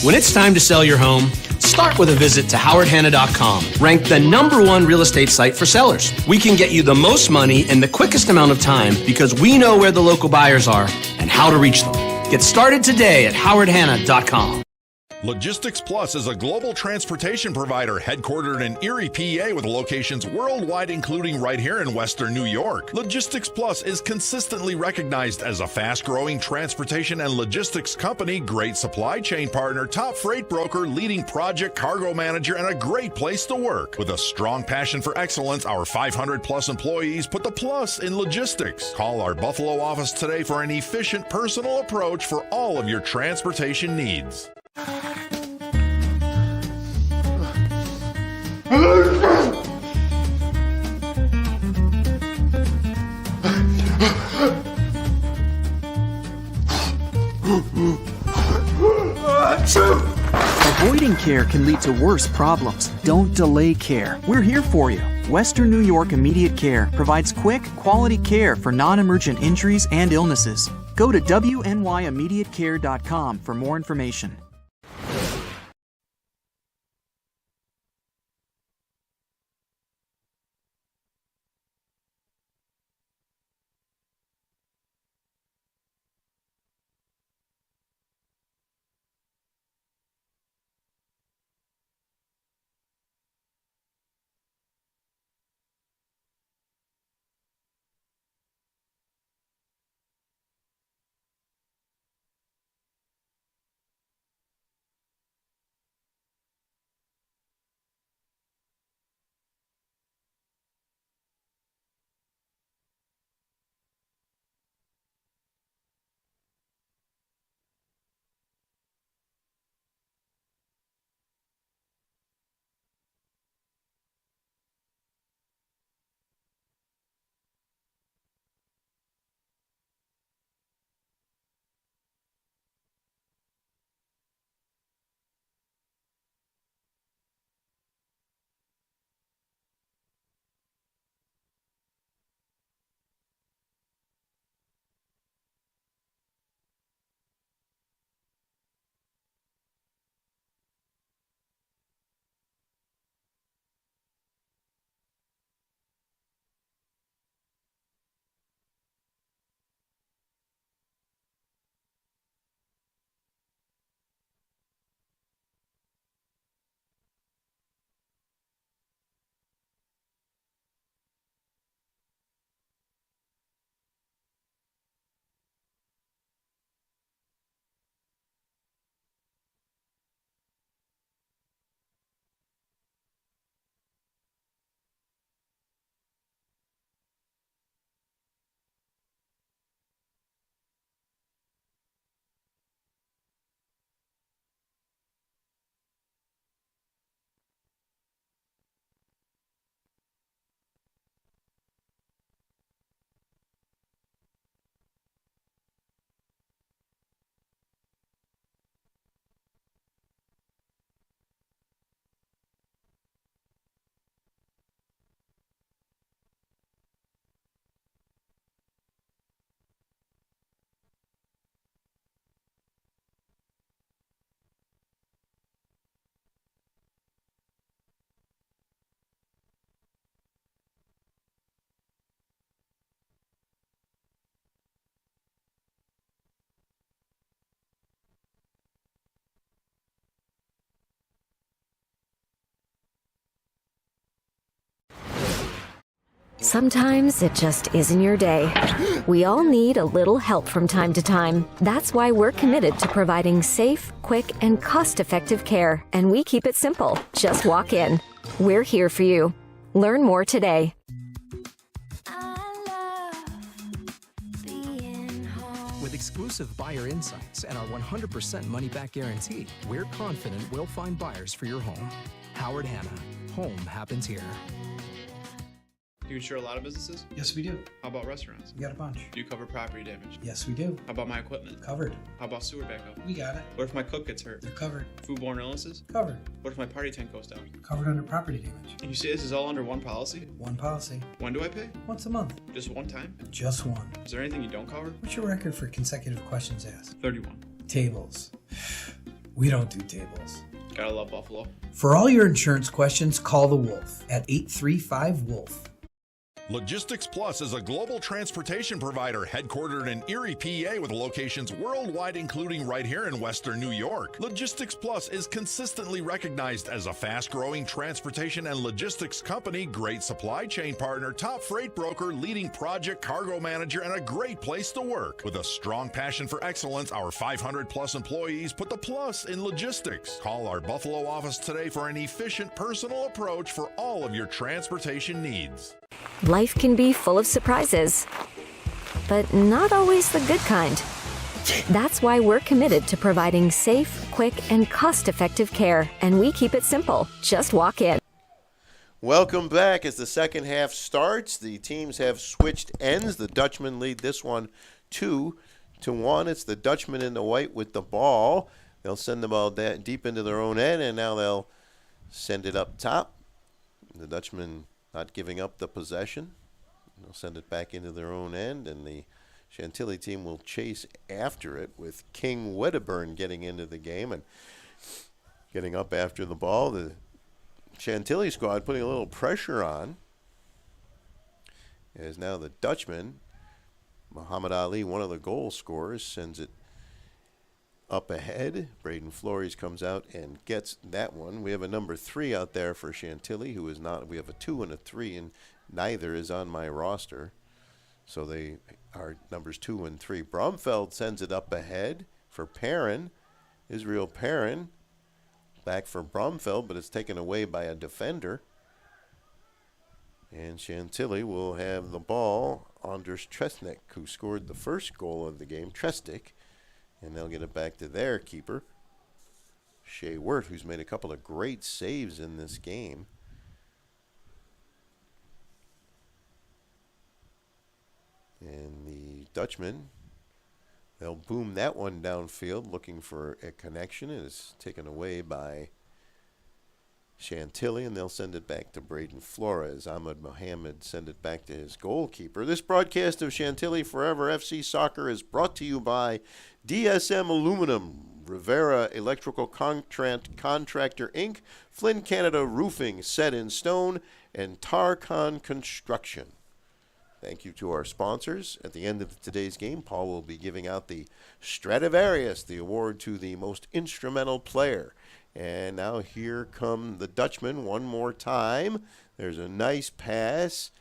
When it's time to sell your home, start with a visit to howardhanna.com, ranked the #1 real estate site for sellers. We can get you the most money in the quickest amount of time because we know where the local buyers are and how to reach them. Get started today at howardhanna.com. Logistics Plus is a global transportation provider headquartered in Erie, PA, with locations worldwide, including right here in Western New York. Logistics Plus is consistently recognized as a fast-growing transportation and logistics company, great supply chain partner, top freight broker, leading project cargo manager, and a great place to work. With a strong passion for excellence, our 500-plus employees put the plus in logistics. Call our Buffalo office today for an efficient, personal approach for all of your transportation needs. Avoiding care can lead to worse problems. Don't delay care. We're here for you. Western New York Immediate Care provides quick, quality care for non-emergent injuries and illnesses. Go to wnyImmediatecare.com for more information. Sometimes it just isn't your day. We all need a little help from time to time. That's why we're committed to providing safe, quick, and cost-effective care. And we keep it simple. Just walk in. We're here for you. Learn more today. With exclusive buyer insights and our 100% money-back guarantee, we're confident we'll find buyers for your home. Howard Hanna. Home happens here. Do you insure a lot of businesses? Yes, we do. How about restaurants? We got a bunch. Do you cover property damage? Yes, we do. How about my equipment? Covered. How about sewer backup? We got it. What if my cook gets hurt? They're covered. Foodborne illnesses? Covered. What if my party tent goes down? Covered under property damage. And you say this is all under one policy? One policy. When do I pay? Once a month. Just one time? Just one. Is there anything you don't cover? What's your record for consecutive questions asked? 31. Tables. We don't do tables. Gotta love Buffalo. For all your insurance questions, call the Wolf at 835-WOLF. Logistics Plus is a global transportation provider headquartered in Erie, PA with locations worldwide, including right here in Western New York. Logistics Plus is consistently recognized as a fast-growing transportation and logistics company, great supply chain partner, top freight broker, leading project cargo manager, and a great place to work. With a strong passion for excellence, our 500-plus employees put the plus in logistics. Call our Buffalo office today for an efficient, personal approach for all of your transportation needs. Life can be full of surprises, but not always the good kind. That's why we're committed to providing safe, quick, and cost-effective care, and we keep it simple. Just walk in. Welcome back. As the second half starts, the teams have switched ends. The Dutchmen lead this one 2-1. It's the Dutchmen in the white with the ball. They'll send the ball deep into their own end, and now they'll send it up top. The Dutchmen not giving up the possession. They'll send it back into their own end, and the Chantilly team will chase after it with King Wedderburn getting into the game and getting up after the ball. The Chantilly squad putting a little pressure on, as now the Dutchman, Muhammad Ali, one of the goal scorers, sends it up ahead. Braden Flores comes out and gets that one. We have a number 3 out there for Chantilly, who is not. We have a 2 and a 3, and neither is on my roster. So they are numbers 2 and 3. Bromfeld sends it up ahead for Perrin. Israel Perrin back for Bromfeld, but it's taken away by a defender. And Chantilly will have the ball. Anders Tresnik, who scored the first goal of the game, Trestik. And they'll get it back to their keeper, Shea Wirt, who's made a couple of great saves in this game. And the Dutchmen, they'll boom that one downfield, looking for a connection. It is taken away by Chantilly, and they'll send it back to Braden Flores. Ahmed Mohammed send it back to his goalkeeper. This broadcast of Chantilly Forever FC Soccer is brought to you by DSM Aluminum, Rivera Electrical Contractor Inc., Flynn Canada Roofing Set in Stone, and Tarcon Construction. Thank you to our sponsors. At the end of today's game, Paul will be giving out the Stradivarius, the award to the most instrumental player. And now here come the Dutchmen one more time. There's a nice pass,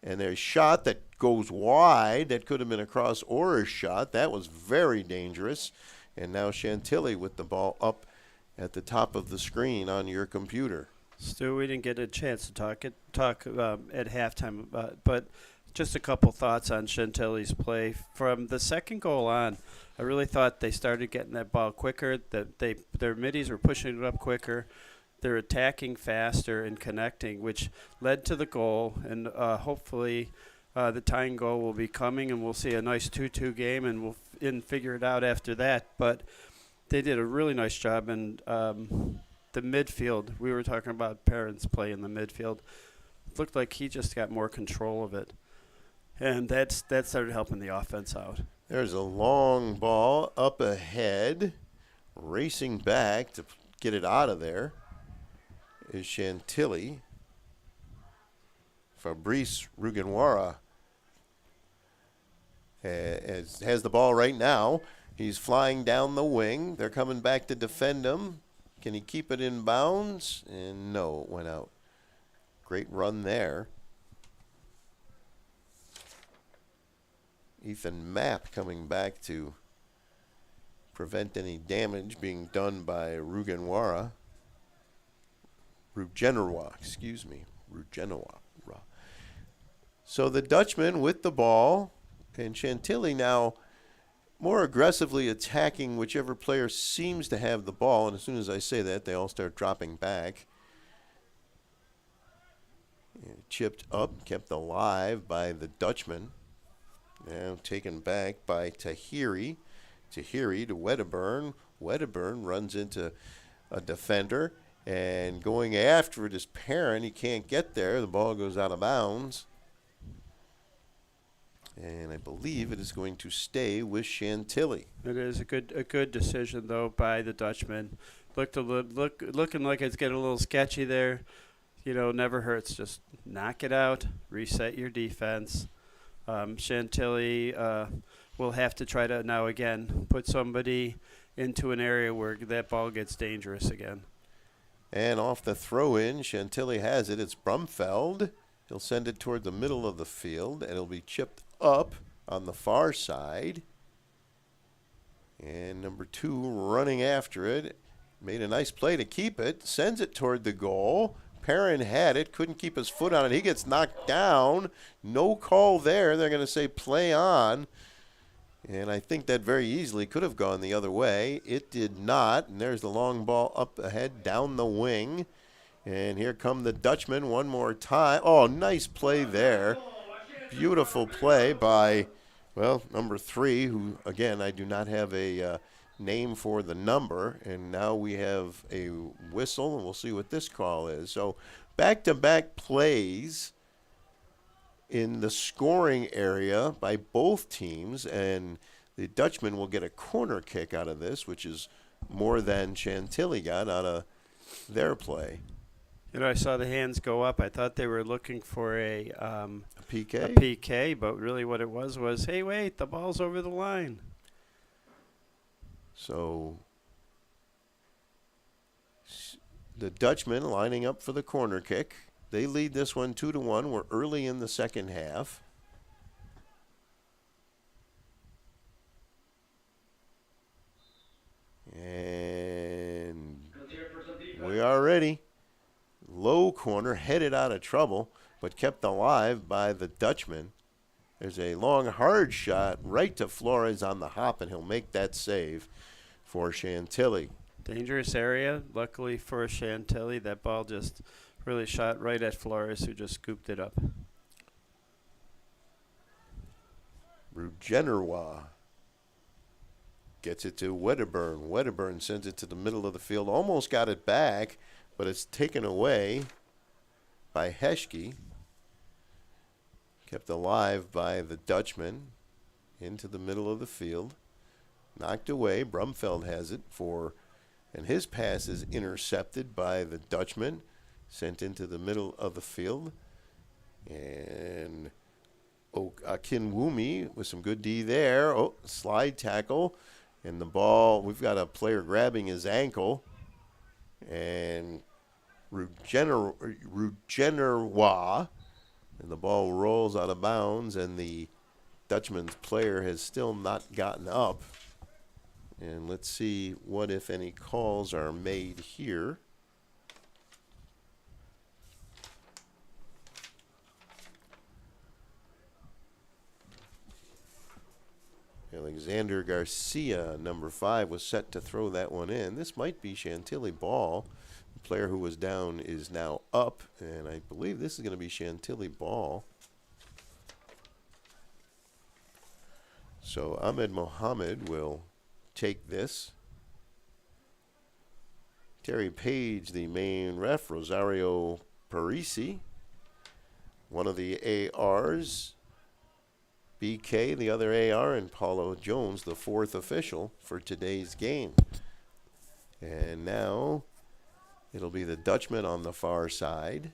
and there's a shot that goes wide. That could have been a cross or a shot. That was very dangerous. And now Chantilly with the ball up at the top of the screen on your computer. Stu, we didn't get a chance to talk at halftime, but just a couple thoughts on Chantilly's play. From the second goal on, I really thought they started getting that ball quicker, that their middies were pushing it up quicker. They're attacking faster and connecting, which led to the goal. And hopefully the tying goal will be coming, and we'll see a nice 2-2 game, and we'll figure it out after that. But they did a really nice job. And the midfield, we were talking about Perrin's play in the midfield. It looked like he just got more control of it. And that started helping the offense out. There's a long ball up ahead, racing back to get it out of there is Chantilly. Fabrice Rugenwara has the ball right now. He's flying down the wing. They're coming back to defend him. Can he keep it in bounds? And no, it went out. Great run there. Ethan Mapp coming back to prevent any damage being done by Rugenwara. Rugenwara. So the Dutchman with the ball, and Chantilly now more aggressively attacking whichever player seems to have the ball. And as soon as I say that, they all start dropping back. Chipped up, kept alive by the Dutchman. Now taken back by Tahiri. Tahiri to Wedderburn. Wedderburn runs into a defender. And going after it is Perrin. He can't get there. The ball goes out of bounds. And I believe it is going to stay with Chantilly. It is a good decision though by the Dutchmen. Looking like it's getting a little sketchy there. Never hurts. Just knock it out. Reset your defense. Chantilly will have to try to now again put somebody into an area where that ball gets dangerous again. And off the throw-in, Chantilly has it. It's Brumfeld. He'll send it toward the middle of the field, and it'll be chipped up on the far side. And number 2 running after it. Made a nice play to keep it. Sends it toward the goal. Perrin had it. Couldn't keep his foot on it. He gets knocked down. No call there. They're going to say play on. And I think that very easily could have gone the other way. It did not. And there's the long ball up ahead, down the wing. And here come the Dutchmen one more time. Oh, nice play there. Beautiful play by, number 3, who, again, I do not have a name for the number. And now we have a whistle, and we'll see what this call is. So back-to-back plays in the scoring area by both teams, and the Dutchmen will get a corner kick out of this, which is more than Chantilly got out of their play. I saw the hands go up. I thought they were looking for a PK? A PK, but really what it was, hey, wait, the ball's over the line. So the Dutchmen lining up for the corner kick. They lead this one 2-1. We're early in the second half. And we are ready. Low corner, headed out of trouble, but kept alive by the Dutchman. There's a long, hard shot right to Flores on the hop, and he'll make that save for Chantilly. Dangerous area. Luckily for Chantilly, that ball just really shot right at Flores, who just scooped it up. Rugenerois gets it to Wedderburn. Wedderburn sends it to the middle of the field. Almost got it back, but it's taken away by Heschke. Kept alive by the Dutchman into the middle of the field. Knocked away. Brumfeld has it and his pass is intercepted by the Dutchman. Sent into the middle of the field. And Akinwumi with some good D there. Slide tackle. And the ball, we've got a player grabbing his ankle. And Rugenerois. And the ball rolls out of bounds. And the Dutchman's player has still not gotten up. And let's see what, if any, calls are made here. Alexander Garcia, number 5, was set to throw that one in. This might be Chantilly ball. The player who was down is now up, and I believe this is going to be Chantilly ball. So Ahmed Mohammed will take this. Terry Page, the main ref. Rosario Parisi, one of the ARs. BK, the other AR, and Paulo Jones, the 4th official for today's game. And now it'll be the Dutchman on the far side.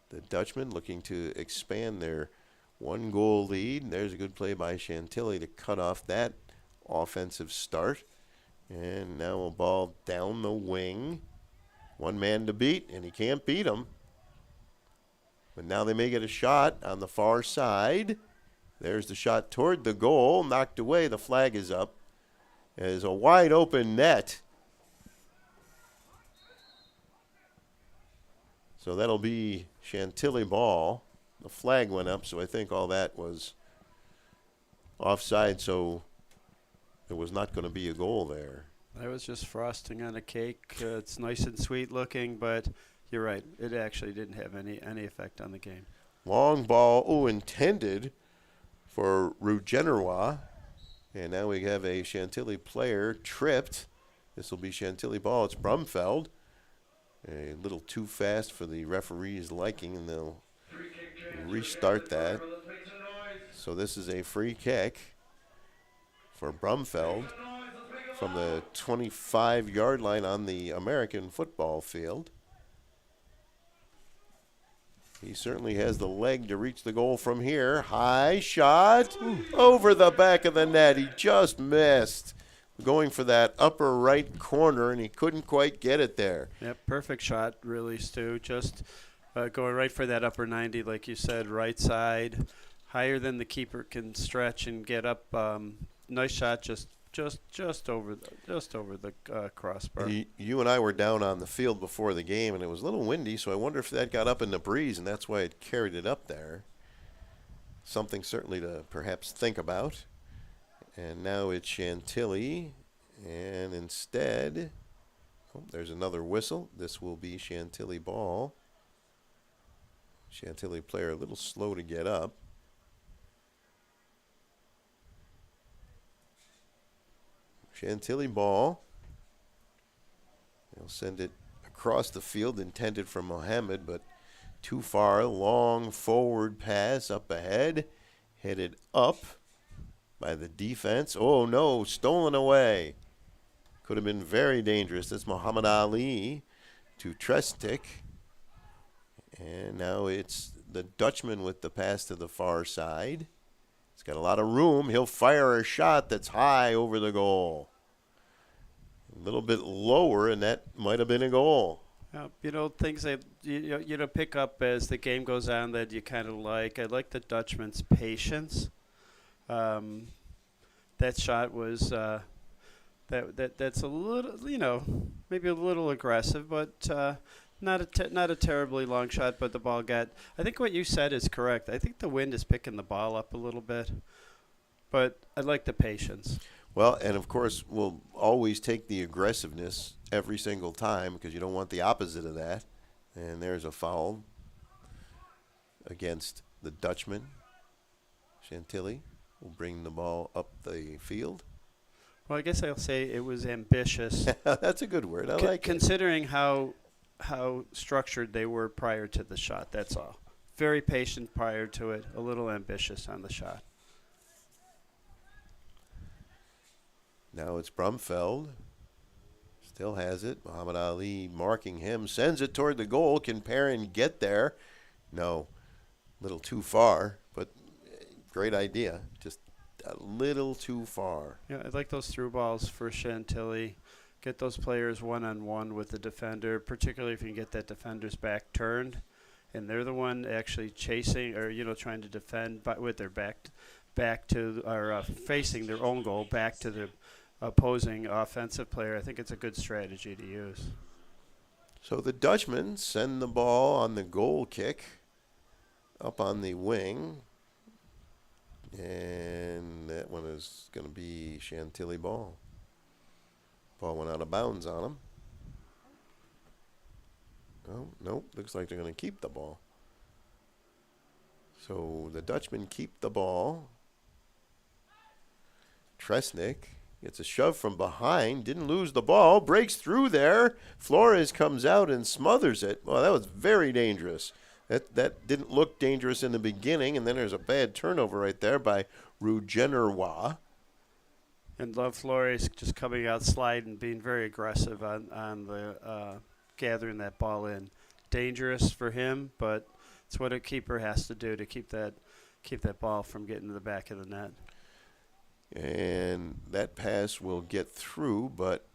The Dutchman looking to expand their 1-goal lead. There's a good play by Chantilly to cut off that offensive start. And now a ball down the wing. One man to beat, and he can't beat him. But now they may get a shot on the far side. There's the shot toward the goal. Knocked away. The flag is up. There's a wide open net. So that'll be Chantilly ball. The flag went up, so I think all that was offside, so there was not going to be a goal there. That was just frosting on a cake. It's nice and sweet looking, but you're right. It actually didn't have any effect on the game. Long ball, intended for Rugenerois. And now we have a Chantilly player tripped. This will be Chantilly ball. It's Brumfeld. A little too fast for the referee's liking, and they'll restart that. So this is a free kick for Brumfeld from the 25-yard line on the American football field. He certainly has the leg to reach the goal from here. High shot over the back of the net. He just missed. Going for that upper right corner, and he couldn't quite get it there. Yep, perfect shot, really, Stu. Just going right for that upper 90, like you said, right side, higher than the keeper can stretch and get up. Nice shot, just over the crossbar. You and I were down on the field before the game, and it was a little windy, so I wonder if that got up in the breeze, and that's why it carried it up there. Something certainly to perhaps think about. And now it's Chantilly, and instead, there's another whistle. This will be Chantilly ball. Chantilly player a little slow to get up. Chantilly ball. They'll send it across the field, intended for Mohammed, but too far. Long forward pass up ahead, headed up by the defense. Oh no, stolen away. Could have been very dangerous. That's Muhammad Ali to Trestic. And now it's the Dutchman with the pass to the far side. He's got a lot of room. He'll fire a shot that's high over the goal. A little bit lower, and that might have been a goal. Things that you pick up as the game goes on that you kind of like. I like the Dutchman's patience. That shot was that's a little, maybe a little aggressive, but not a terribly long shot. But the ball got. I think what you said is correct. I think the wind is picking the ball up a little bit, but I like the patience. Well, and of course, we'll always take the aggressiveness every single time because you don't want the opposite of that. And there's a foul against the Dutchman. Chantilly will bring the ball up the field. Well, I guess I'll say it was ambitious. That's a good word. I like it. Considering how structured they were prior to the shot, that's all. Very patient prior to it, a little ambitious on the shot. Now it's Brumfeld. Still has it. Muhammad Ali marking him. Sends it toward the goal. Can Perrin get there? No. A little too far, but great idea. Just a little too far. Yeah, I like those through balls for Chantilly. Get those players one-on-one with the defender, particularly if you can get that defender's back turned. And they're the one actually chasing or, trying to defend but with their back to or facing their own goal back to the opposing offensive player. I think it's a good strategy to use. So the Dutchmen send the ball on the goal kick up on the wing. And that one is going to be Chantilly ball. Ball went out of bounds on him. Oh, nope. Looks like they're going to keep the ball. So the Dutchmen keep the ball. Tresnik gets a shove from behind. Didn't lose the ball. Breaks through there. Flores comes out and smothers it. Well, that was very dangerous. That didn't look dangerous in the beginning, and then there's a bad turnover right there by Rugenerwa. And Love Flores just coming out sliding, being very aggressive on the gathering that ball in. Dangerous for him, but it's what a keeper has to do to keep that ball from getting to the back of the net. And that pass will get through, but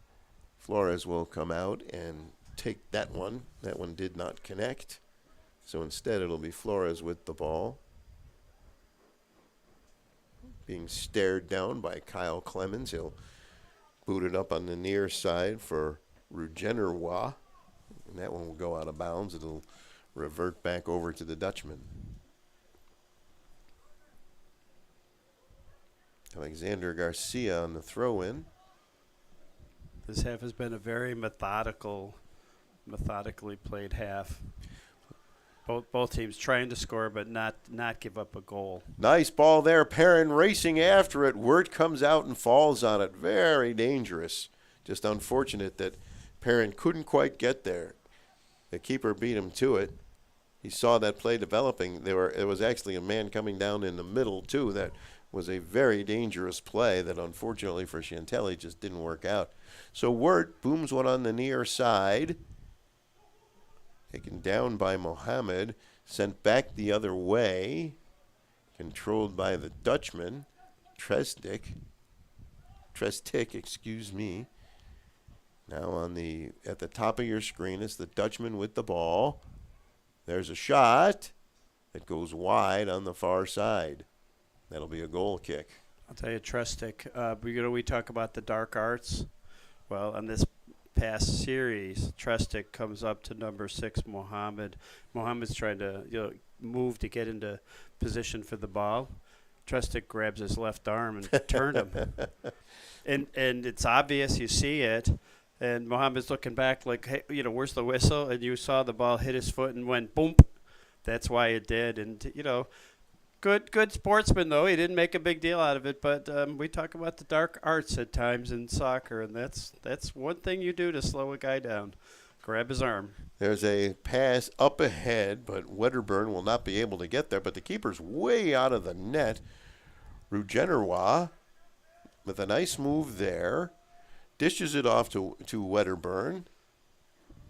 Flores will come out and take that one. That one did not connect. So instead it'll be Flores with the ball. Being stared down by Kyle Clemens. He'll boot it up on the near side for Rugenerwa. And that one will go out of bounds. It'll revert back over to the Dutchman. Alexander Garcia on the throw-in. This half has been a very methodically played half. Both teams trying to score but not give up a goal. Nice ball there. Perrin racing after it. Wirt comes out and falls on it. Very dangerous. Just unfortunate that Perrin couldn't quite get there. The keeper beat him to it. he saw that play developing. It was actually a man coming down in the middle, too. That was a very dangerous play that, unfortunately for Chantilly, just didn't work out. So Wirt booms one on the near side. Taken down by Mohammed. Sent back the other way. Controlled by the Dutchman. Trestic, excuse me. Now at the top of your screen is the Dutchman with the ball. There's a shot that goes wide on the far side. That'll be a goal kick. I'll tell you, Trestic, we talk about the dark arts. Well, on this past series, Trestic comes up to number 6, Mohammed. Mohammed's trying to move to get into position for the ball. Trestic grabs his left arm and turned him. And it's obvious, you see it. And Mohammed's looking back like, hey, where's the whistle? And you saw the ball hit his foot and went boom. That's why it did. And, good sportsman, though. He didn't make a big deal out of it. But we talk about the dark arts at times in soccer, and that's one thing you do to slow a guy down. Grab his arm. There's a pass up ahead, but Wedderburn will not be able to get there. But the keeper's way out of the net. Rugeneroy with a nice move there. Dishes it off to Wedderburn.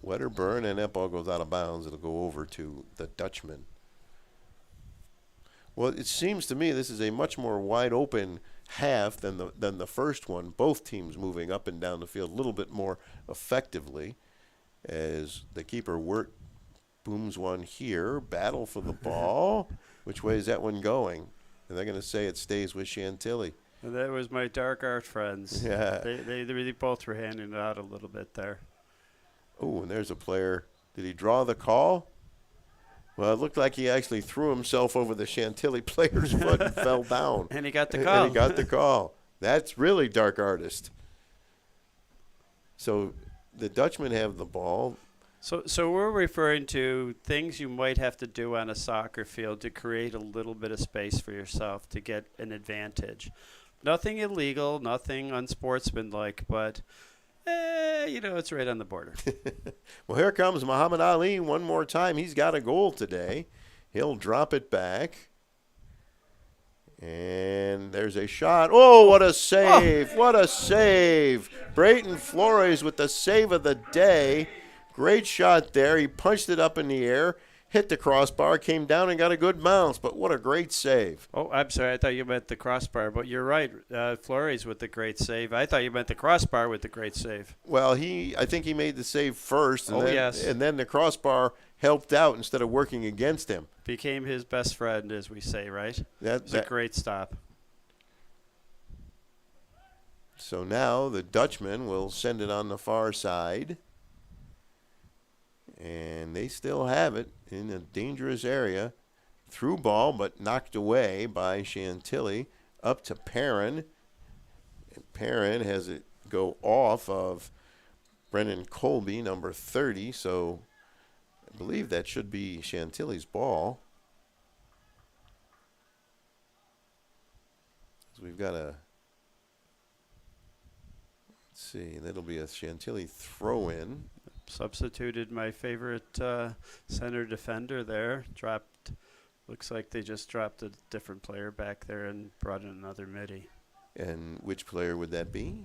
Wedderburn, and that ball goes out of bounds. It'll go over to the Dutchman. Well, it seems to me this is a much more wide open half than the first one. Both teams moving up and down the field a little bit more effectively. As the keeper Wirt booms one here. Battle for the ball. Which way is that one going? And they're going to say it stays with Chantilly. And that was my dark art friends. Yeah. They both were handing it out a little bit there. Oh, and there's a player. Did he draw the call? Well, it looked like he actually threw himself over the Chantilly player's foot and fell down. And he got the call. And he got the call. That's really dark artist. So the Dutchmen have the ball. So we're referring to things you might have to do on a soccer field to create a little bit of space for yourself to get an advantage. Nothing illegal, nothing unsportsmanlike, but, it's right on the border. Well, here comes Muhammad Ali one more time. He's got a goal today. He'll drop it back. And there's a shot. Oh, what a save. Oh. What a save. Brayton Flores with the save of the day. Great shot there. He punched it up in the air, hit the crossbar, came down and got a good bounce. But what a great save. Oh, I'm sorry. I thought you meant the crossbar. But you're right. Flores with the great save. I thought you meant the crossbar with the great save. Well, I think he made the save first. And yes. And then the crossbar helped out instead of working against him. Became his best friend, as we say, right? That's a great stop. So now the Dutchman will send it on the far side. And they still have it in a dangerous area. Through ball, but knocked away by Chantilly. Up to Perrin. And Perrin has it go off of Brennan Colby, number 30. So I believe that should be Chantilly's ball. So we've got let's see, that'll be a Chantilly throw-in. Substituted my favorite center defender there. Looks like they just dropped a different player back there and brought in another midi. And which player would that be?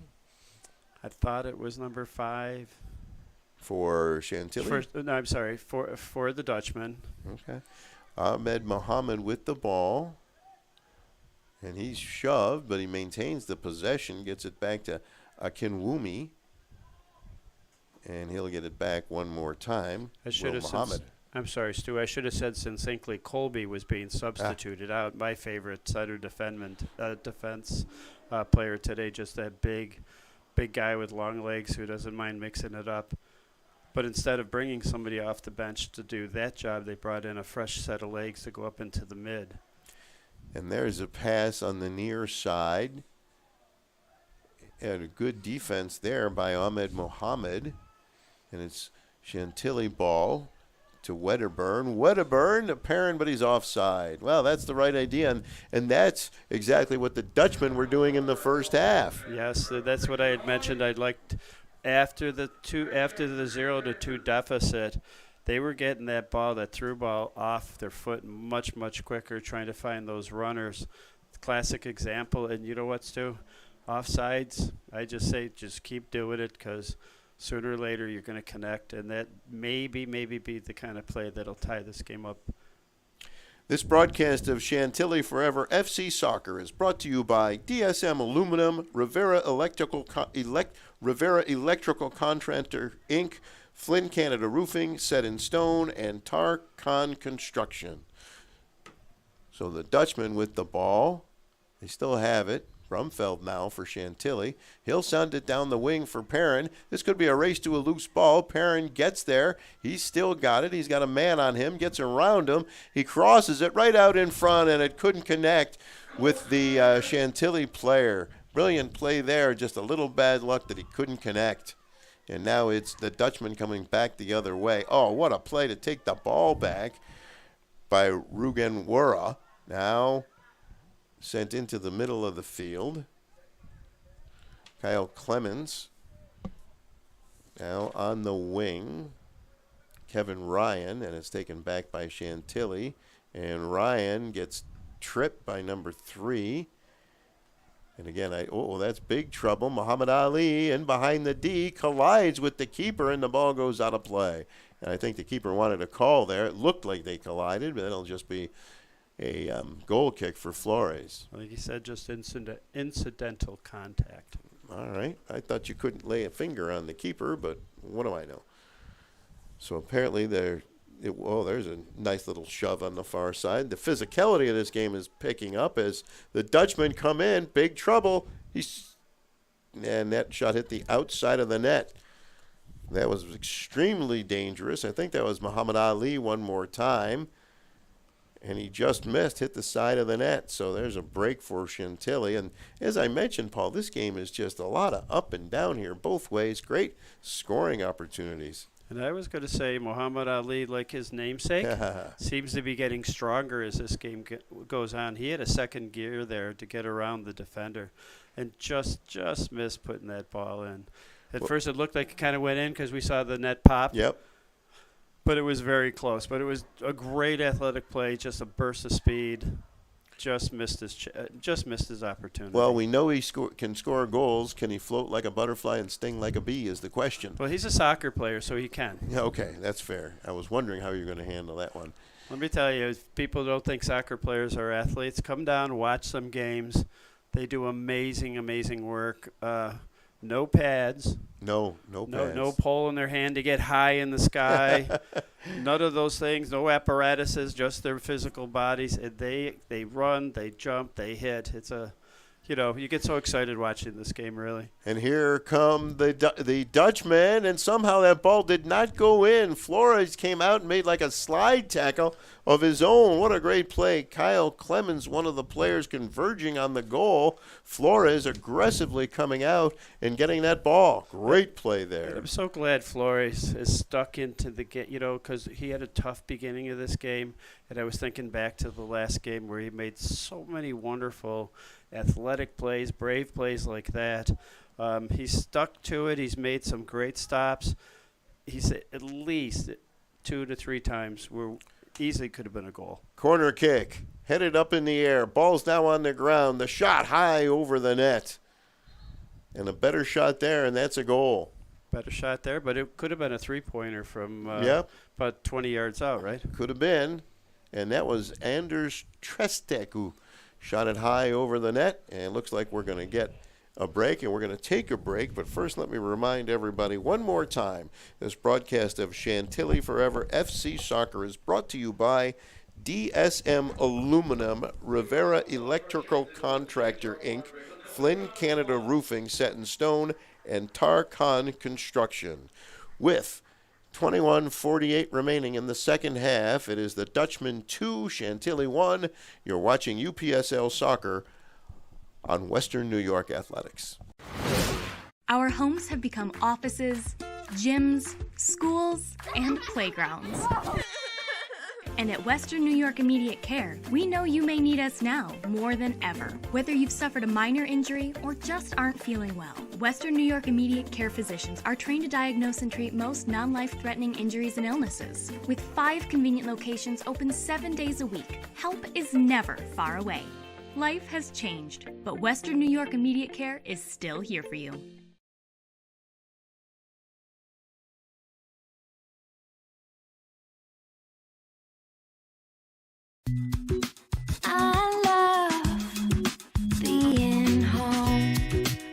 I thought it was number 5. For Chantilly? For the Dutchman. Okay. Ahmed Mohammed with the ball. And he's shoved, but he maintains the possession, gets it back to Akinwumi. And he'll get it back one more time. I'm sorry, Stu. I should have said succinctly Colby was being substituted out. My favorite center defense player today, just that big guy with long legs who doesn't mind mixing it up. But instead of bringing somebody off the bench to do that job, they brought in a fresh set of legs to go up into the mid. And there's a pass on the near side. And a good defense there by Ahmed Mohammed. And it's Chantilly ball to Wedderburn. Wedderburn to Perrin, but he's offside. Well, that's the right idea. And that's exactly what the Dutchmen were doing in the first half. Yes, that's what I had mentioned. I'd liked after the 0-2 deficit they were getting that through ball off their foot much, much quicker, trying to find those runners. Classic example. And you know what, Stu? Offsides, I just say just keep doing it, because sooner or later you're going to connect, and that maybe be the kind of play that'll tie this game up. This broadcast of Chantilly Forever FC Soccer is brought to you by DSM Aluminum, Rivera Electrical Contractor, Inc., Flynn Canada Roofing, Set in Stone, and Tarkon Construction. So the Dutchmen with the ball. They still have it. Brumfeld now for Chantilly. He'll send it down the wing for Perrin. This could be a race to a loose ball. Perrin gets there. He's still got it. He's got a man on him. Gets around him. He crosses it right out in front, and it couldn't connect with the Chantilly player. Brilliant play there. Just a little bad luck that he couldn't connect. And now it's the Dutchman coming back the other way. Oh, what a play to take the ball back by Rugenwara. Now sent into the middle of the field. Kyle Clemens now on the wing. Kevin Ryan, and it's taken back by Chantilly. And Ryan gets tripped by number 3. And again, that's big trouble. Muhammad Ali in behind the D collides with the keeper, and the ball goes out of play. And I think the keeper wanted a call there. It looked like they collided, but it'll just be a goal kick for Flores. I think he said just incidental contact. All right. I thought you couldn't lay a finger on the keeper, but what do I know? So apparently there's a nice little shove on the far side. The physicality of this game is picking up as the Dutchmen come in. Big trouble. And that shot hit the outside of the net. That was extremely dangerous. I think that was Muhammad Ali one more time. And he just missed, hit the side of the net. So there's a break for Chantilly. And as I mentioned, Paul, this game is just a lot of up and down here both ways. Great scoring opportunities. And I was going to say Muhammad Ali, like his namesake, seems to be getting stronger as this game goes on. He had a second gear there to get around the defender and just missed putting that ball in. At first it looked like it kind of went in because we saw the net pop. Yep. But it was very close. But it was a great athletic play, just a burst of speed. Just missed his opportunity. Well, we know he can score goals. Can he float like a butterfly and sting like a bee is the question. Well, he's a soccer player, so he can. Yeah, okay, that's fair. I was wondering how you're going to handle that one. Let me tell you, if people don't think soccer players are athletes, come down, watch some games. They do amazing, amazing work. No pads. No pads. No pole in their hand to get high in the sky. None of those things. No apparatuses. Just their physical bodies. And they run. They jump. They hit. It's you get so excited watching this game, really. And here come the Dutchmen, and somehow that ball did not go in. Flores came out and made like a slide tackle of his own. What a great play. Kyle Clemens, one of the players converging on the goal. Flores aggressively coming out and getting that ball. Great play there. I'm so glad Flores is stuck into the game, because he had a tough beginning of this game. And I was thinking back to the last game where he made so many wonderful athletic plays, brave plays like that. He's stuck to it. He's made some great stops. He's at least 2 to 3 times where easily could have been a goal. Corner kick, headed up in the air. Ball's now on the ground. The shot high over the net. And a better shot there, and that's a goal. Better shot there, but it could have been a 3-pointer from about 20 yards out, right? Could have been. And that was Anders Trestek who shot it high over the net. And it looks like we're going to get a break, and we're going to take a break. But first, let me remind everybody one more time, this broadcast of Chantilly Forever FC Soccer is brought to you by DSM Aluminum, Rivera Electrical Contractor, Inc., Flynn Canada Roofing, Set in Stone, and Tarkon Construction. With 21:48 remaining in the second half, it is the Dutchmen 2, Chantilly 1. You're watching UPSL Soccer on Western New York Athletics. Our homes have become offices, gyms, schools, and playgrounds. And at Western New York Immediate Care, we know you may need us now more than ever. Whether you've suffered a minor injury or just aren't feeling well, Western New York Immediate Care physicians are trained to diagnose and treat most non-life-threatening injuries and illnesses. With 5 convenient locations open 7 days a week, help is never far away. Life has changed, but Western New York Immediate Care is still here for you.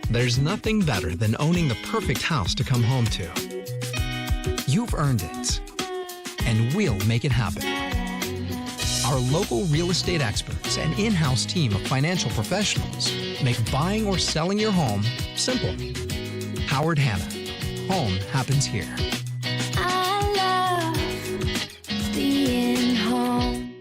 There's nothing better than owning the perfect house to come home to. You've earned it, and we'll make it happen. Our local real estate experts and in-house team of financial professionals make buying or selling your home simple. Howard Hanna. Home happens here. I love being home.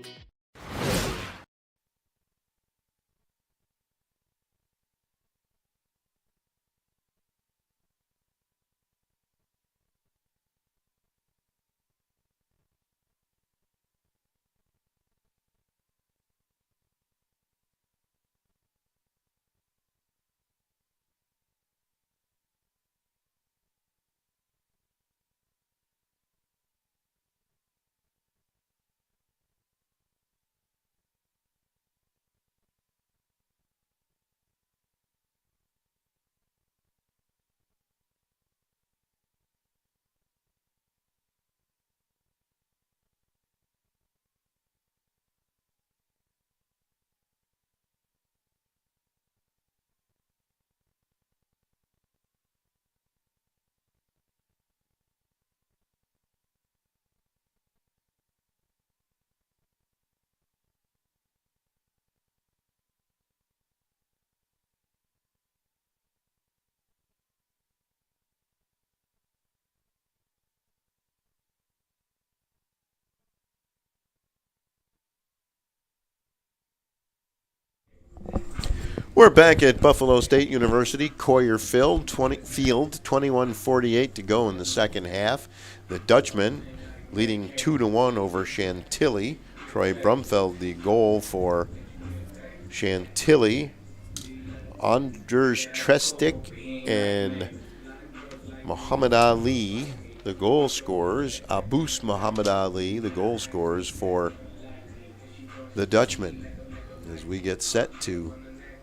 We're back at Buffalo State University, Coyer Field, 21:48 to go in the second half. The Dutchmen leading 2-1 over Chantilly. Troy Brumfeld, the goal for Chantilly. Anders Trestik and Muhammad Ali, the goal scorers. Abus Muhammad Ali, the goal scorers for the Dutchmen. As we get set to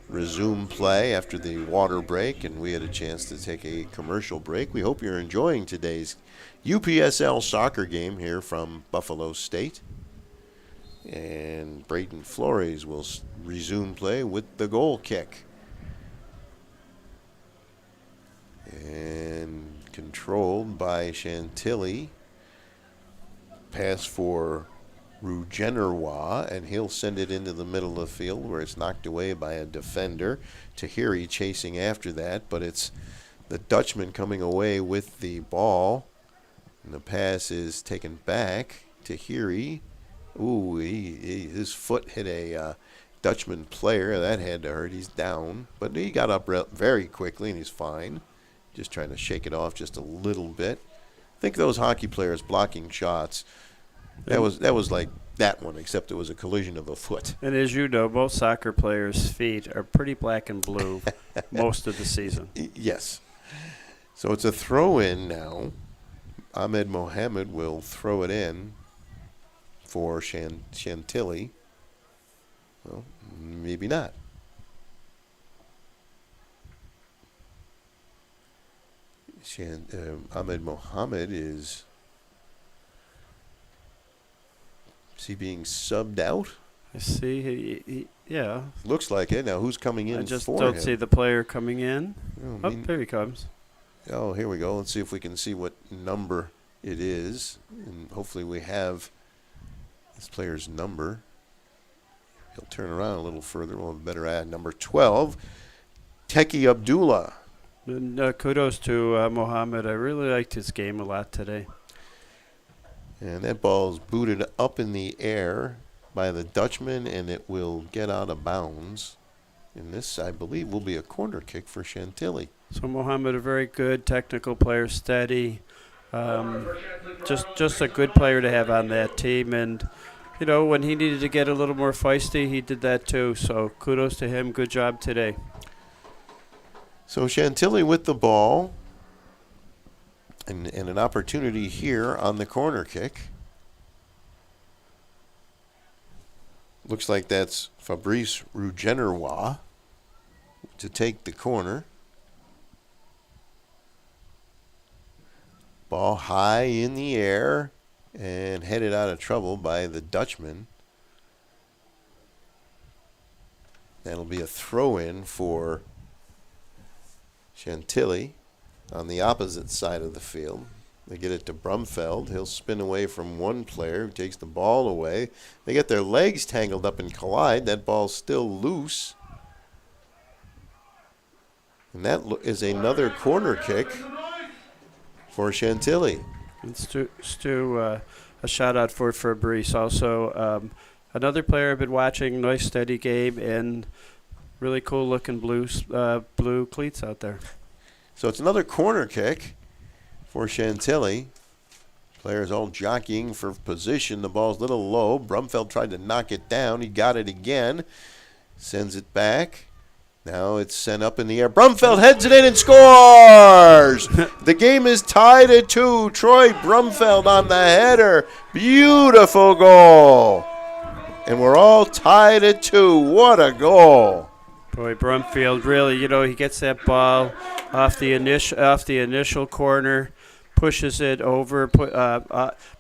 resume play after the water break, and we had a chance to take a commercial break. We hope you're enjoying today's UPSL soccer game here from Buffalo State. And Braden Flores will resume play with the goal kick. And controlled by Chantilly. Pass for Rugenerwa, and he'll send it into the middle of the field where it's knocked away by a defender. Tahiri chasing after that, but it's the Dutchman coming away with the ball. And the pass is taken back. Tahiri, ooh, his foot hit a Dutchman player. That had to hurt. He's down, but he got up very quickly, and he's fine. Just trying to shake it off just a little bit. I think those hockey players blocking shots, that was like that one, except it was a collision of a foot. And as you know, most soccer players' feet are pretty black and blue most of the season. Yes. So it's a throw-in now. Ahmed Mohamed will throw it in for Chantilly. Well, maybe not. Ahmed Mohamed is he being subbed out? I see. Yeah. Looks like it. Now, who's coming in for him? I just don't see the player coming in. Oh, there he comes. Oh, here we go. Let's see if we can see what number it is. And hopefully we have this player's number. He'll turn around a little further. We'll have better add number 12, Teki Abdullah. And, kudos to Mohammed. I really liked his game a lot today. And that ball is booted up in the air by the Dutchman, and it will get out of bounds. And this, I believe, will be a corner kick for Chantilly. So Mohammed, a very good technical player, steady. Just a good player to have on that team. And you know, when he needed to get a little more feisty, he did that too. So kudos to him. Good job today. So Chantilly with the ball and an opportunity here on the corner kick. Looks like that's Fabrice Rougenerois to take the corner. Ball high in the air and headed out of trouble by the Dutchmen. That'll be a throw-in for Chantilly on the opposite side of the field. They get it to Brumfeld. He'll spin away from one player who takes the ball away. They get their legs tangled up and collide. That ball's still loose. And that is another corner kick for Chantilly. And Stu, a shout out for Fabrice. Also, another player I've been watching. Nice steady game and really cool looking blue cleats out there. So it's another corner kick for Chantilly. Players all jockeying for position. The ball's a little low. Brumfeld tried to knock it down. He got it again. Sends it back. Now it's sent up in the air. Brumfeld heads it in and scores! The game is tied at 2. Troy Brumfeld on the header. Beautiful goal. And we're all tied at 2. What a goal. Boy, Brumfield really, you know, he gets that ball off the initial corner, pushes it over,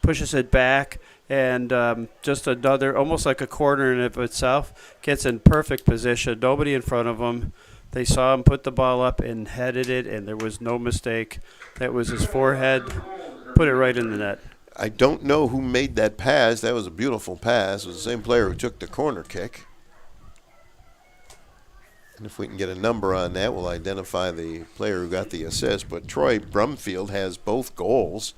pushes it back, and just another, almost like a corner in of itself, gets in perfect position. Nobody in front of him. They saw him put the ball up and headed it, and there was no mistake. That was his forehead. Put it right in the net. I don't know who made that pass. That was a beautiful pass. It was the same player who took the corner kick. And if we can get a number on that, we'll identify the player who got the assist. But Troy Brumfield has both goals.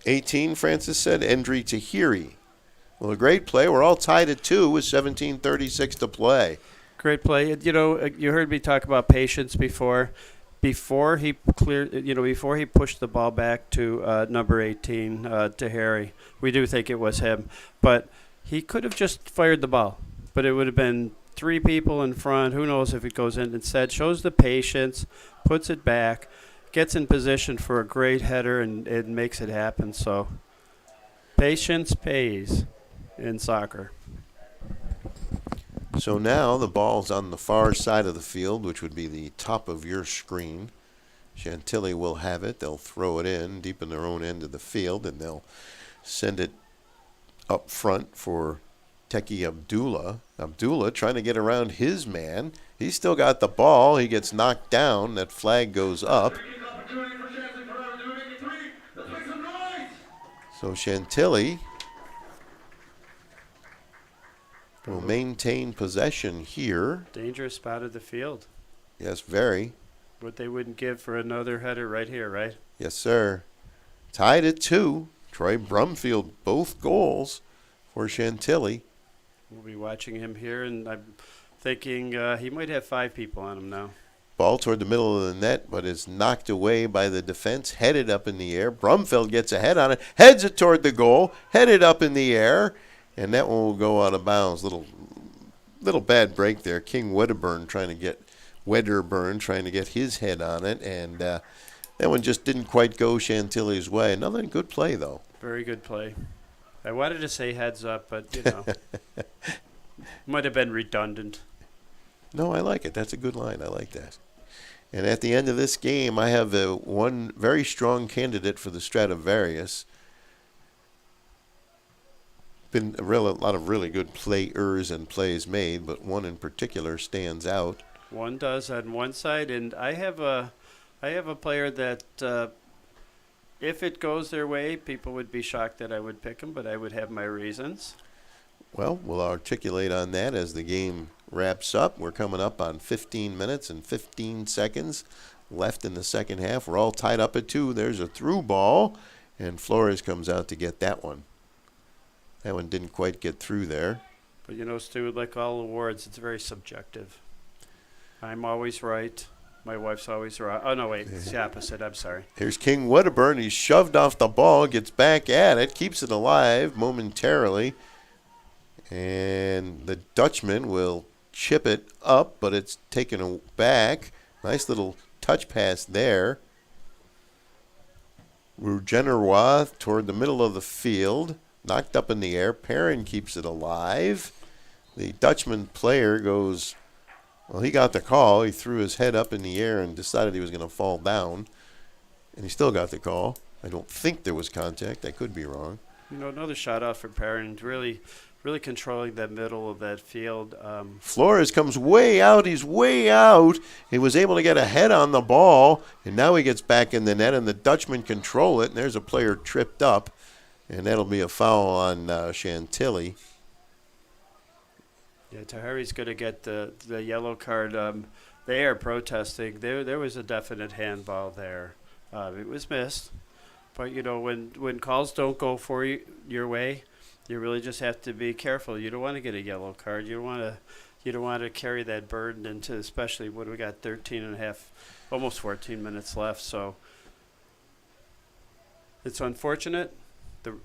18, Francis said. Endry Tahiri. Well, a great play. We're all tied at 2 with 17:36 to play. Great play. You know, you heard me talk about patience before. Before he pushed the ball back to number 18, to Harry. We do think it was him. But he could have just fired the ball. But it would have been 3 people in front. Who knows if it goes in? Instead, shows the patience, puts it back, gets in position for a great header, and it makes it happen. So patience pays in soccer. So now the ball's on the far side of the field, which would be the top of your screen. Chantilly will have it. They'll throw it in deep in their own end of the field, and they'll send it up front for Teki Abdullah. Abdullah trying to get around his man. He's still got the ball. He gets knocked down. That flag goes up. So Chantilly will maintain possession here. Dangerous spot of the field. Yes, very. What they wouldn't give for another header right here, right? Yes, sir. Tied at 2. Troy Brumfield, both goals for Chantilly. We'll be watching him here, and I'm thinking he might have 5 people on him now. Ball toward the middle of the net, but is knocked away by the defense, headed up in the air. Brumfeld gets a head on it, heads it toward the goal, headed up in the air, and that one will go out of bounds. Little bad break there. King Wedderburn trying to get his head on it, and that one just didn't quite go Chantilly's way. Another good play, though. Very good play. I wanted to say heads up, but, you know, might have been redundant. No, I like it. That's a good line. I like that. And at the end of this game, I have one very strong candidate for the Stradivarius. Been a lot of really good players and plays made, but one in particular stands out. One does on one side, and I have a player that if it goes their way, people would be shocked that I would pick him, but I would have my reasons. Well, we'll articulate on that as the game wraps up. We're coming up on 15 minutes and 15 seconds left in the second half. We're all tied up at 2. There's a through ball, and Flores comes out to get that one. That one didn't quite get through there. But, you know, Stu, like all awards, it's very subjective. I'm always right. My wife's always right. Oh, no, wait. It's the opposite. I'm sorry. Here's King Wedderburn. He's shoved off the ball, gets back at it, keeps it alive momentarily. And the Dutchman will chip it up, but it's taken back. Nice little touch pass there. Rougeneroy toward the middle of the field. Knocked up in the air. Perrin keeps it alive. The Dutchman player goes, well, he got the call. He threw his head up in the air and decided he was going to fall down. And he still got the call. I don't think there was contact. I could be wrong. Another shot out for Perrin. Really controlling that middle of that field. Flores comes way out. He's way out. He was able to get a head on the ball, and now he gets back in the net, and the Dutchmen control it, and there's a player tripped up, and that'll be a foul on Chantilly. Yeah, Tahiri's going to get the yellow card. They are protesting. There was a definite handball there. It was missed. But, when calls don't go for your way, you really just have to be careful. You don't want to get a yellow card. You don't want to carry that burden into, especially when we got 13 and a half, almost 14 minutes left. So it's unfortunate. The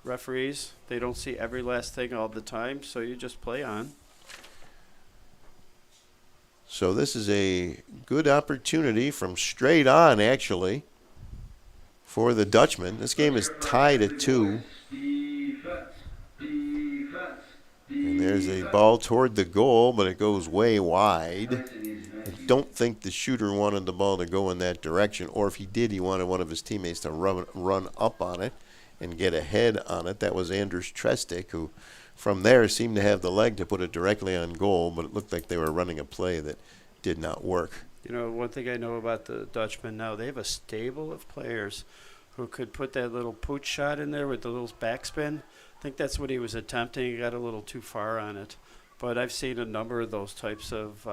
referees, they don't see every last thing all the time, so you just play on. So this is a good opportunity from straight on, actually, for the Dutchmen. This game is tied at 2. And there's a ball toward the goal, but it goes way wide. I don't think the shooter wanted the ball to go in that direction, or if he did, he wanted one of his teammates to run up on it and get a head on it. That was Anders Trestik, who from there seemed to have the leg to put it directly on goal, but it looked like they were running a play that did not work. One thing I know about the Dutchmen now, they have a stable of players who could put that little pooch shot in there with the little backspin. I think that's what he was attempting. He got a little too far on it. But I've seen a number of those types of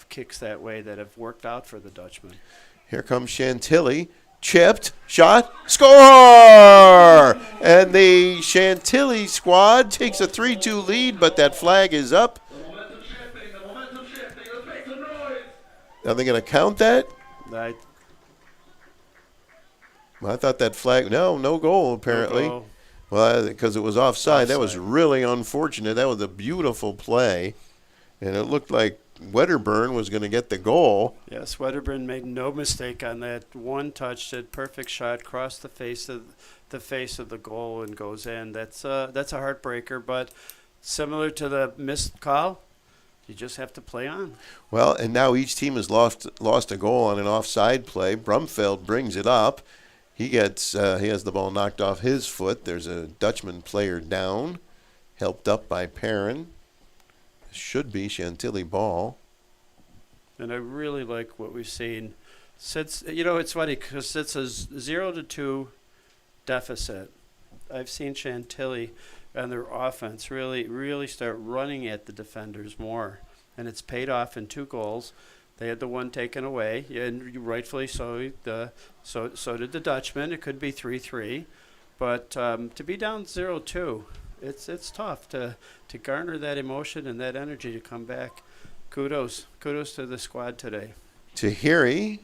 kicks that way that have worked out for the Dutchmen. Here comes Chantilly. Chipped, shot, score! And the Chantilly squad takes a 3-2 lead, but that flag is up. Are they going to count that? I thought that flag, no goal apparently. No goal. Well, because it was offside. That was really unfortunate. That was a beautiful play, and it looked like Wedderburn was going to get the goal. Yes, Wedderburn made no mistake on that one touch, that perfect shot, crossed the face of the goal and goes in. That's a heartbreaker, but similar to the missed call, you just have to play on. Well, and now each team has lost a goal on an offside play. Brumfeld brings it up. He has the ball knocked off his foot. There's a Dutchman player down, helped up by Perrin. Should be Chantilly ball. And I really like what we've seen. Since it's funny because it's a 0-2 deficit. I've seen Chantilly and their offense really start running at the defenders more, and it's paid off in 2 goals. They had the one taken away, and rightfully so. So did the Dutchmen. It could be 3-3, but to be down 0-2, it's tough to garner that emotion and that energy to come back. Kudos to the squad today. Tahiri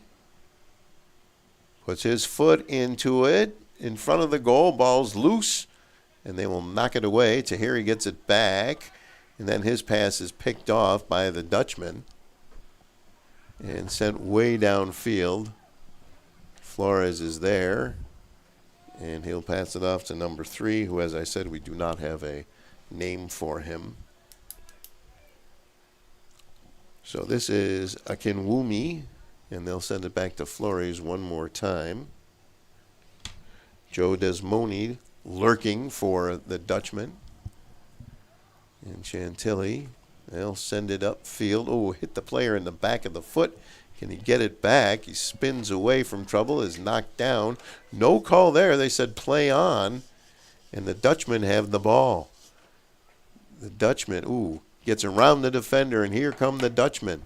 puts his foot into it in front of the goal. Ball's loose, and they will knock it away. Tahiri gets it back, and then his pass is picked off by the Dutchman and sent way downfield. Flores is there, and he'll pass it off to number 3, who, as I said, we do not have a name for him. So this is Akinwumi, and they'll send it back to Flores one more time. Joe Desmoni lurking for the Dutchman. And Chantilly, they'll send it upfield. Oh, hit the player in the back of the foot. Can he get it back? He spins away from trouble, is knocked down. No call there. They said play on. And the Dutchmen have the ball. The Dutchman, gets around the defender, and here come the Dutchmen.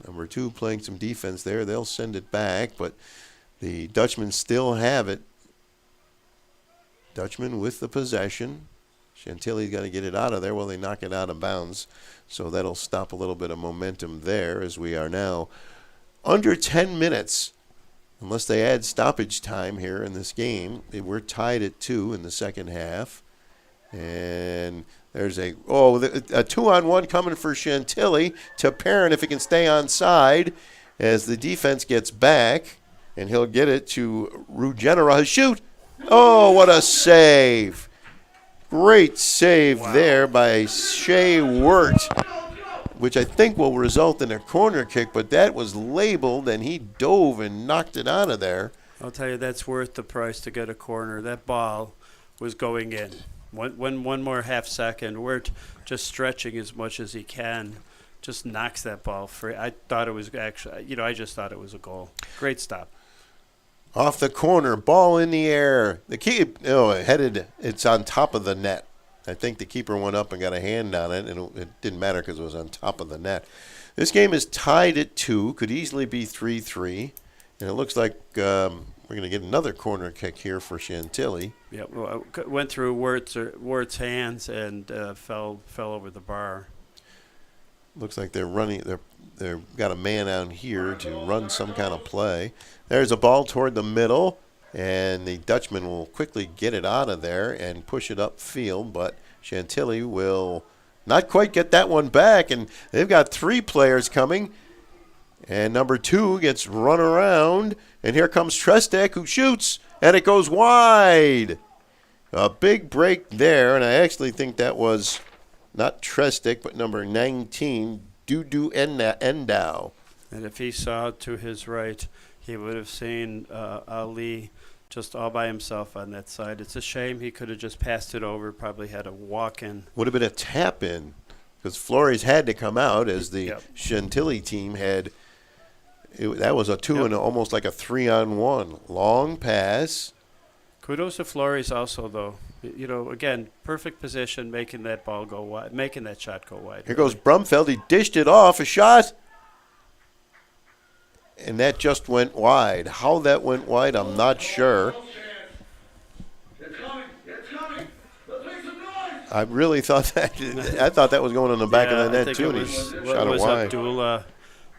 Number 2 playing some defense there. They'll send it back, but the Dutchmen still have it. Dutchmen with the possession. Chantilly's got to get it out of there. Well, they knock it out of bounds, so that'll stop a little bit of momentum there as we are now under 10 minutes. Unless they add stoppage time here in this game, we're tied at 2 in the second half. And there's a 2-on-1 coming for Chantilly to Perrin if he can stay on side as the defense gets back. And he'll get it to Rugenera. Shoot! Oh, what a save. Great save there by Shea Wirt, which I think will result in a corner kick, but that was labeled, and he dove and knocked it out of there. I'll tell you, that's worth the price to get a corner. That ball was going in. One more half second. Wirt just stretching as much as he can, just knocks that ball free. I thought it was actually, I just thought it was a goal. Great stop. Off the corner, ball in the air. The keeper, it's on top of the net. I think the keeper went up and got a hand on it, and it didn't matter because it was on top of the net. This game is tied at 2, could easily be 3-3, and it looks like we're going to get another corner kick here for Chantilly. Yeah, well, went through Wirt's hands and fell over the bar. Looks like they're running. They've got a man out here to run some kind of play. There's a ball toward the middle, and the Dutchmen will quickly get it out of there and push it upfield, but Chantilly will not quite get that one back, and they've got 3 players coming, and number 2 gets run around, and here comes Trestek, who shoots, and it goes wide. A big break there, and I actually think that was not Trestek, but number 19, Dudu Endau. And if he saw to his right, he would have seen Ali just all by himself on that side. It's a shame he could have just passed it over, probably had a walk-in. Would have been a tap-in, because Flores had to come out as the Chantilly team had. That was a 2 and almost like a 3-on-1. Long pass. Kudos to Flores also, though. Again, perfect position, making that ball go wide, making that shot go wide. Here goes Brumfeld. He dished it off. A shot. And that just went wide. How that went wide, I'm not sure. I really thought that. I thought that was going in the back of the net too. It was wide. Abdullah.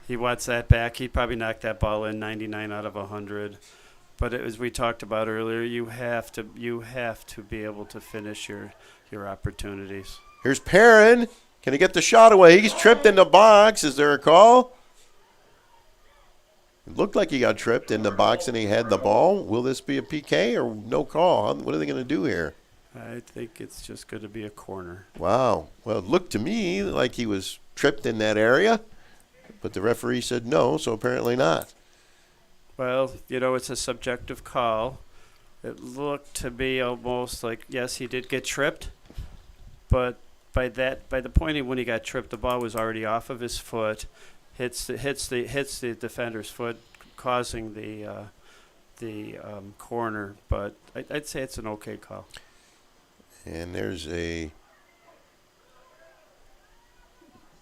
He wants that back. He probably knocked that ball in 99 out of 100. But as we talked about earlier, you have to be able to finish your opportunities. Here's Perrin. Can he get the shot away? He's tripped in the box. Is there a call? It looked like he got tripped in the box and he had the ball. Will this be a PK or no call? What are they going to do here? I think it's just going to be a corner. Wow. Well, it looked to me like he was tripped in that area, but the referee said no, so apparently not. Well, it's a subjective call. It looked to be almost like, yes, he did get tripped, but by the point when he got tripped, the ball was already off of his foot, hits the defender's foot, causing the corner. But I'd say it's an okay call. And there's a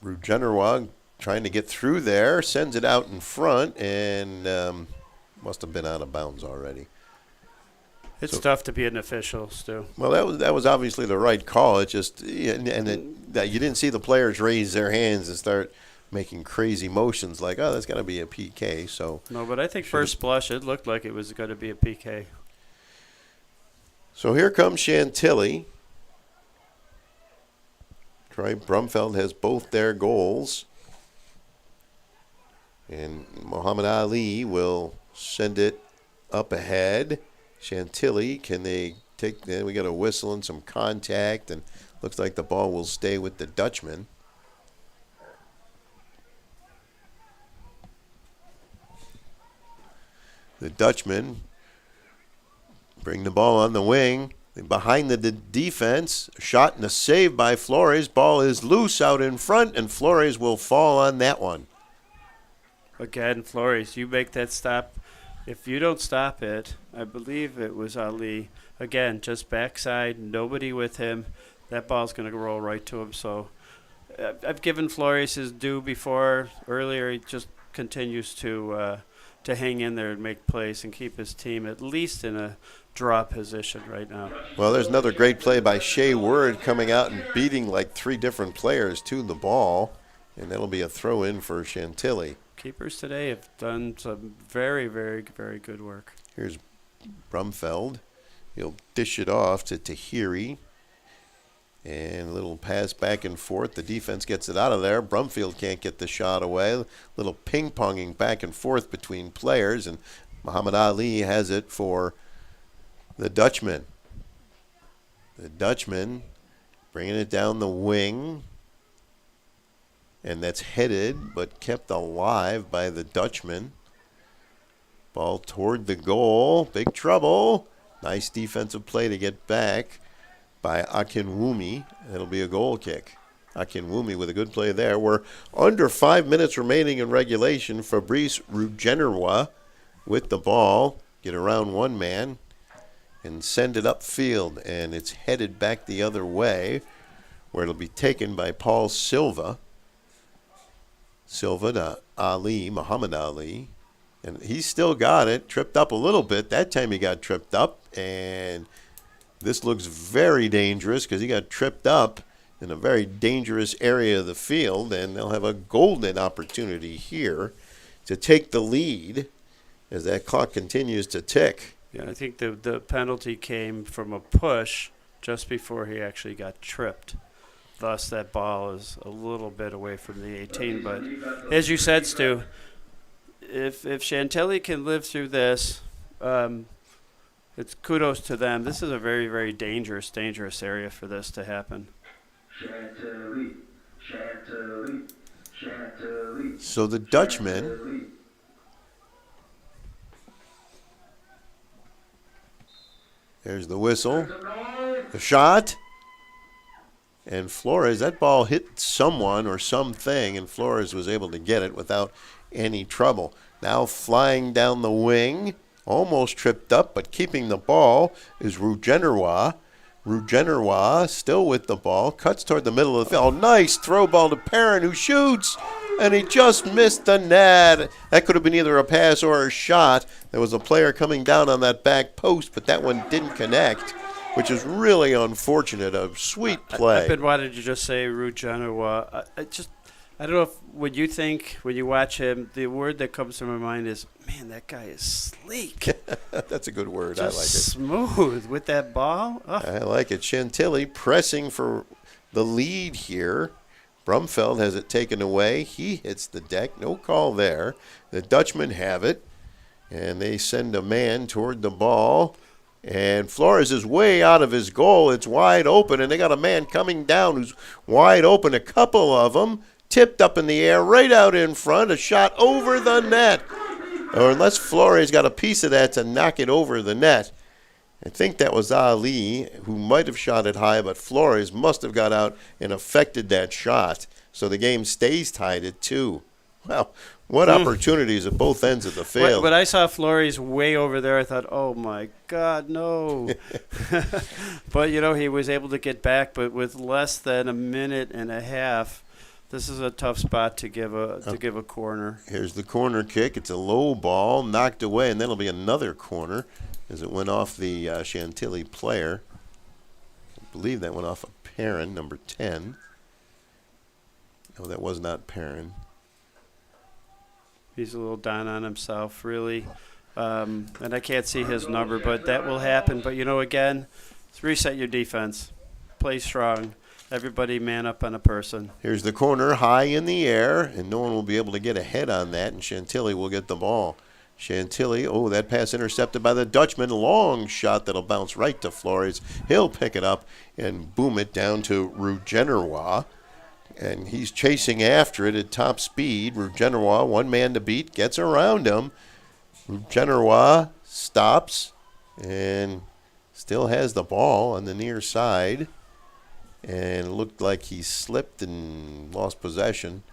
Rugenera trying to get through there, sends it out in front, and must have been out of bounds already. It's tough to be an official, Stu. Well, that was obviously the right call. It just you didn't see the players raise their hands and start making crazy motions like, oh, that's got to be a PK. So no, but I think first blush it looked like it was going to be a PK. So here comes Chantilly. Troy Brumfeld has both their goals. And Muhammad Ali will send it up ahead. Chantilly, can they take? We got a whistle and some contact, and looks like the ball will stay with the Dutchmen. The Dutchmen bring the ball on the wing. Behind the defense, shot and a save by Flores. Ball is loose out in front, and Flores will fall on that one. Again, Flores, you make that stop. If you don't stop it, I believe it was Ali. Again, just backside, nobody with him. That ball's going to roll right to him. So I've given Flores his due before. Earlier, he just continues to hang in there and make plays and keep his team at least in a draw position right now. Well, there's another great play by Shea Word coming out and beating like 3 different players to the ball, and that'll be a throw-in for Chantilly. Keepers today have done some very, very, very good work. Here's Brumfeld. He'll dish it off to Tahiri. And a little pass back and forth. The defense gets it out of there. Brumfield can't get the shot away. Little ping-ponging back and forth between players. And Muhammad Ali has it for the Dutchmen. The Dutchmen bringing it down the wing. And that's headed but kept alive by the Dutchmen. Ball toward the goal. Big trouble. Nice defensive play to get back by Akinwumi. It'll be a goal kick. Akinwumi with a good play there. We're under 5 minutes remaining in regulation. Fabrice Rugenerois with the ball. Get around one man and send it upfield. And it's headed back the other way where it'll be taken by Paul Silva. Silva to Ali, Muhammad Ali. And he's still got it. Tripped up a little bit. That time he got tripped up. And this looks very dangerous because he got tripped up in a very dangerous area of the field. And they'll have a golden opportunity here to take the lead as that clock continues to tick. Yeah, I think the penalty came from a push just before he actually got tripped. Thus, that ball is a little bit away from the 18. But as you said, Stu, if Chantilly can live through this, it's kudos to them. This is a very, very dangerous area for this to happen. So the Dutchmen there's the whistle, the shot, and Flores, that ball hit someone or something, and Flores was able to get it without any trouble. Now flying down the wing, almost tripped up, but keeping the ball is Rugenerois. Rugenerois still with the ball, cuts toward the middle of the field. Oh, nice throw ball to Perrin, who shoots, and he just missed the net. That could have been either a pass or a shot. There was a player coming down on that back post, but that one didn't connect, which is really unfortunate. A sweet play. I've been wanting to just say Rugenerois. I don't know if when you watch him, the word that comes to my mind is, man, that guy is sleek. That's a good word. Just I like it. Smooth with that ball. Oh. I like it. Chantilly pressing for the lead here. Brumfeld has it taken away. He hits the deck. No call there. The Dutchmen have it, and they send a man toward the ball. And Flores is way out of his goal. It's wide open, and they got a man coming down who's wide open. A couple of them tipped up in the air, right out in front. A shot over the net. Or unless Flores got a piece of that to knock it over the net. I think that was Ali who might have shot it high, but Flores must have got out and affected that shot. So the game stays tied at 2. Well, what opportunities at both ends of the field. When I saw Flores way over there, I thought, oh, my God, no. But, he was able to get back, but with less than a minute and a half, this is a tough spot to give a corner. Here's the corner kick. It's a low ball, knocked away, and then it'll be another corner as it went off the Chantilly player. I believe that went off of Perrin, number 10. No, that was not Perrin. He's a little down on himself, really. And I can't see his number, but that will happen. But, again, reset your defense. Play strong. Everybody man up on a person. Here's the corner high in the air, and no one will be able to get ahead on that, and Chantilly will get the ball. Chantilly, that pass intercepted by the Dutchman. Long shot that'll bounce right to Flores. He'll pick it up and boom it down to Rugenerois. And he's chasing after it at top speed. Rugenerois, one man to beat, gets around him. Rugenerois stops and still has the ball on the near side. And it looked like he slipped and lost possession.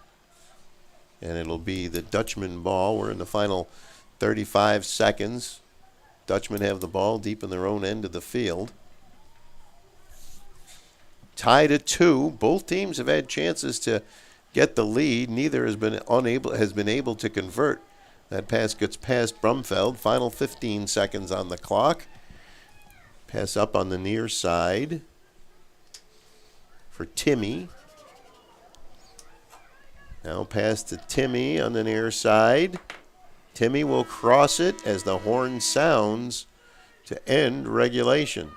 And it'll be the Dutchman ball. We're in the final 35 seconds. Dutchmen have the ball deep in their own end of the field. Tied at 2. Both teams have had chances to get the lead. Neither has been able to convert. That pass gets past Brumfeld. Final 15 seconds on the clock. Pass up on the near side for Timmy. Now pass to Timmy on the near side. Timmy will cross it as the horn sounds to end regulation.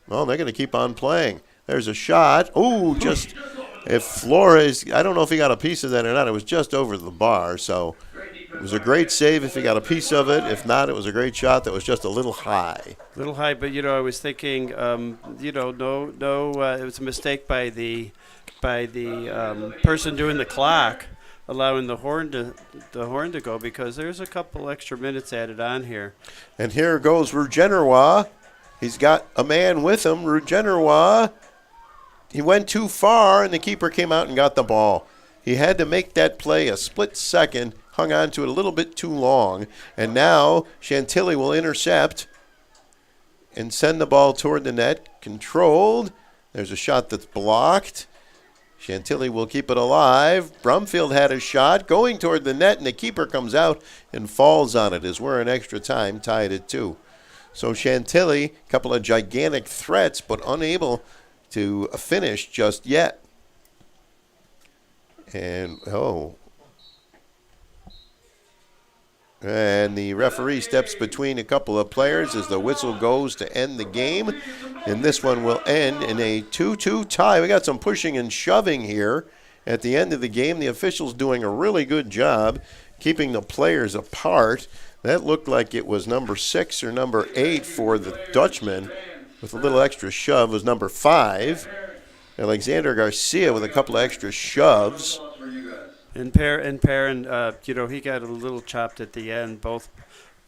Well, they're going to keep on playing. There's a shot. Oh, just if Flores, I don't know if he got a piece of that or not. It was just over the bar, so it was a great save if he got a piece of it. If not, it was a great shot that was just a little high. A little high, but, I was thinking, it was a mistake by the person doing the clock, allowing the horn to go, because there's a couple extra minutes added on here. And here goes Rugeneroy. He's got a man with him. Rugeneroy, he went too far, and the keeper came out and got the ball. He had to make that play a split second, hung on to it a little bit too long, and now Chantilly will intercept and send the ball toward the net. Controlled. There's a shot that's blocked. Chantilly will keep it alive. Brumfield had a shot going toward the net, and the keeper comes out and falls on it as we're in extra time, tied at 2. So Chantilly, a couple of gigantic threats, but unable to finish just yet. And the referee steps between a couple of players as the whistle goes to end the game. And this one will end in a 2-2 tie. We got some pushing and shoving here at the end of the game. The officials doing a really good job keeping the players apart. That looked like it was number 6 or number 8 for the Dutchmen. With a little extra shove was number 5. Alexander Garcia with a couple of extra shoves. And Perrin, he got a little chopped at the end. Both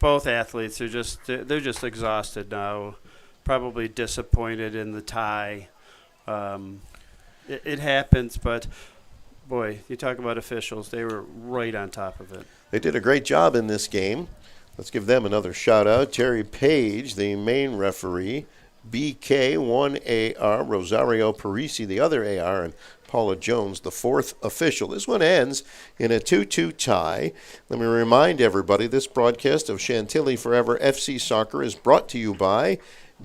athletes they're just exhausted now, probably disappointed in the tie. It happens, but boy, you talk about officials, they were right on top of it. They did a great job in this game. Let's give them another shout out. Terry Page, the main referee. BK, 1 AR. Rosario Parisi, the other AR. And Paula Jones, the 4th official. This one ends in a 2-2 tie. Let me remind everybody, this broadcast of Chantilly Forever FC Soccer is brought to you by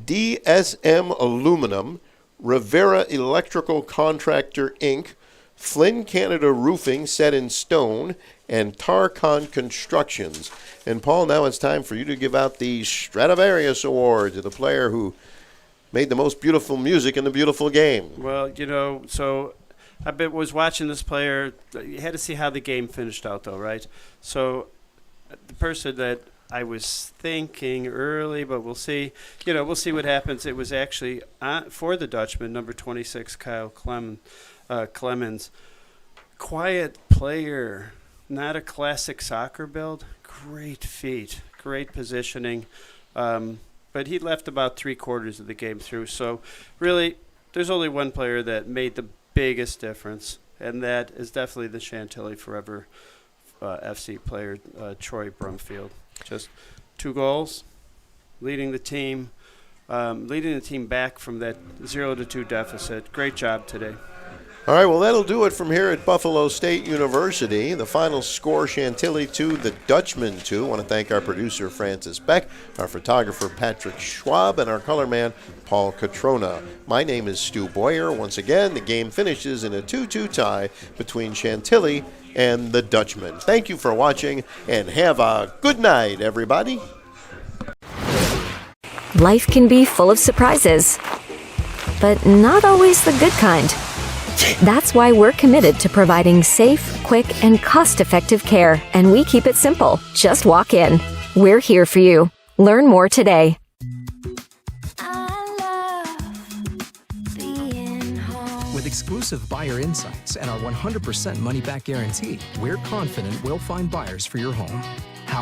DSM Aluminum, Rivera Electrical Contractor, Inc., Flynn Canada Roofing Set in Stone, and Tarcon Constructions. And Paul, now it's time for you to give out the Stradivarius Award to the player who made the most beautiful music in the beautiful game. Well, so I was watching this player. You had to see how the game finished out, though, right? So the person that I was thinking early, but we'll see. We'll see what happens. It was actually for the Dutchman, number 26, Kyle Clemens. Quiet player, not a classic soccer build. Great feet, great positioning. But he left about 3/4 of the game through. So really, there's only one player that made the biggest difference, and that is definitely the Chantilly Forever FC player, Troy Brumfield. Just 2 goals, leading the team back from that 0-2 deficit. Great job today. All right, well, that'll do it from here at Buffalo State University. The final score, Chantilly 2, the Dutchmen 2. I want to thank our producer, Francis Beck, our photographer, Patrick Schwab, and our color man, Paul Catrona. My name is Stu Boyer. Once again, the game finishes in a 2-2 tie between Chantilly and the Dutchmen. Thank you for watching, and have a good night, everybody. Life can be full of surprises, but not always the good kind. That's why we're committed to providing safe, quick, and cost-effective care, and we keep it simple. Just walk in. We're here for you. Learn more today. With exclusive buyer insights and our 100% money-back guarantee, we're confident we'll find buyers for your home.